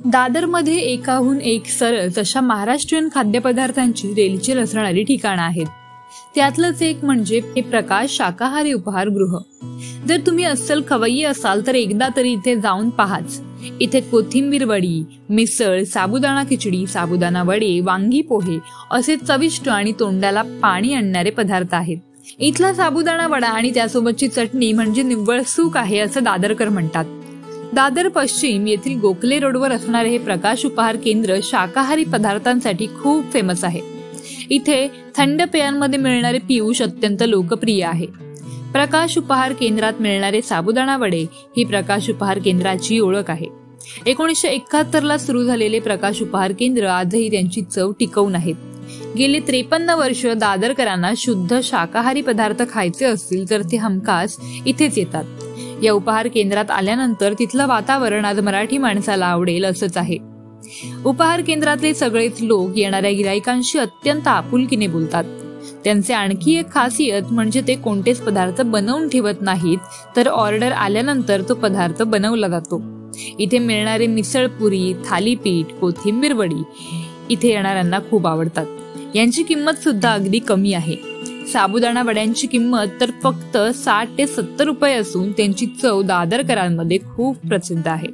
दादरमध्ये एकाहून एक सरस अशा महाराष्ट्रीयन खाद्यपदार्थांची रेलचेल असणारी ठिकाणं आहेत. त्यातलंच एक म्हणजे हे प्रकाश शाकाहारी उपहारगृह. जर तुम्ही अस्सल खवय्ये असाल तर एकदा तरी इथे जाऊन पाहाच. इथे कोथिंबीर वडी, मिसळ, साबुदाणा खिचडी, साबुदाणा वडे, वांगी पोहे असे चविष्ट आणि तोंडाला पाणी आणणारे पदार्थ आहेत. इथला साबुदाणा वडा आणि त्यासोबतची चटणी म्हणजे निव्वळ सुख आहे असं दादरकर म्हणतात. दादर पश्चिम येथील गोखले रोडवर असणारे हे प्रकाश उपहार केंद्र शाकाहारी पदार्थांसाठी खूप फेमस आहे. इथे थंड पेयांमध्ये मिळणारे पियुष अत्यंत लोकप्रिय आहे. प्रकाश उपहार केंद्रात मिळणारे साबुदाणा वडे ही प्रकाश उपहार केंद्राची ओळख आहे. 1971 ला सुरू झालेले प्रकाश उपहार केंद्र आजही त्यांची चव टिकवून आहेत. गेले 53 वर्ष दादरकरांना शुद्ध शाकाहारी पदार्थ खायचे असतील तर ते हमखास इथेच येतात. या उपहार केंद्रात आल्यानंतर तिथलं वातावरण आज मराठी माणसाला आवडेल असंच आहे. उपहार केंद्रातले सगळेच लोक येणाऱ्या गिराईकांशी अत्यंत आपुलकीने बोलतात. त्यांचे आणखी एक खासियत म्हणजे ते कोणतेच पदार्थ बनवून ठेवत नाहीत, तर ऑर्डर आल्यानंतर तो पदार्थ बनवला जातो. इथे मिळणारे मिसळपुरी, थालीपीठ, कोथिंबीर वडी इथे येणाऱ्यांना खूप आवडतात. यांची किंमत सुद्धा अगदी कमी आहे. साबुदाणा वड्यांची किंमत तर फक्त 60 ते 70 रुपये असून त्यांची चव दादरकरांमध्ये खूप प्रसिद्ध आहे.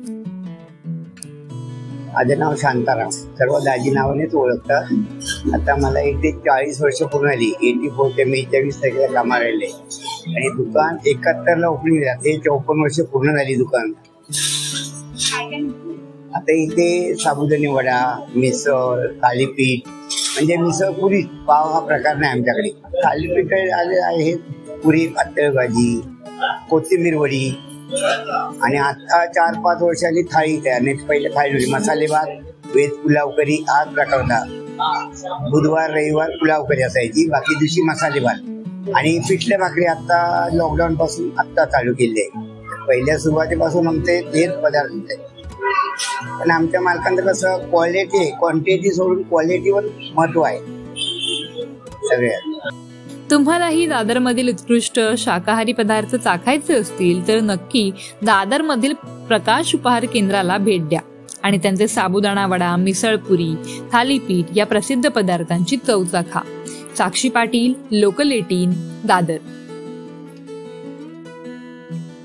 माझं नाव शांताराम, सर्व दाजी नावानेच ओळखतात. आता मला इथे 40 वर्ष पूर्ण झाली. 84 ते 23 तारखेला कामाला राहिले आणि दुकान 71 ला ओपनिंग झाले. 54 वर्ष पूर्ण झाली दुकान. आता इथे साबुदाणे वडा, मिसळ, थालीपीठ म्हणजे मिसळ पुरी पाव हा प्रकार नाही आमच्याकडे. थालीपीठ आले आहे, पुरी, पातळ भाजी, कोथिंबीर वडी आणि आता 4-5 वर्षांनी थाळी तयार. नाही पहिले थाळी होती मसाले भात, व्हेज पुलाव करी हा प्रकार होता. बुधवार रविवार पुलाव करी असायची, बाकी दिवशी मसाले भात आणि पिठले भाकरी. आता लॉकडाऊन पासून आता चालू केले. पहिल्या सुरुवातीपासून आमचे हेच पदार्थ होते. पण आमच्या मालकांचं कसं क्वालिटी क्वांटिटी सोडून क्वालिटीवर महत्व आहे सगळ्यात. तुम्हालाही दादरमधील उत्कृष्ट शाकाहारी पदार्थ चाखायचे असतील तर नक्की दादरमधील प्रकाश उपहार केंद्राला भेट द्या आणि त्यांचे साबुदाणा वडा, मिसळपुरी, थालीपीठ या प्रसिद्ध पदार्थांची चव चाखा. साक्षी पाटील, लोकल 18, दादर.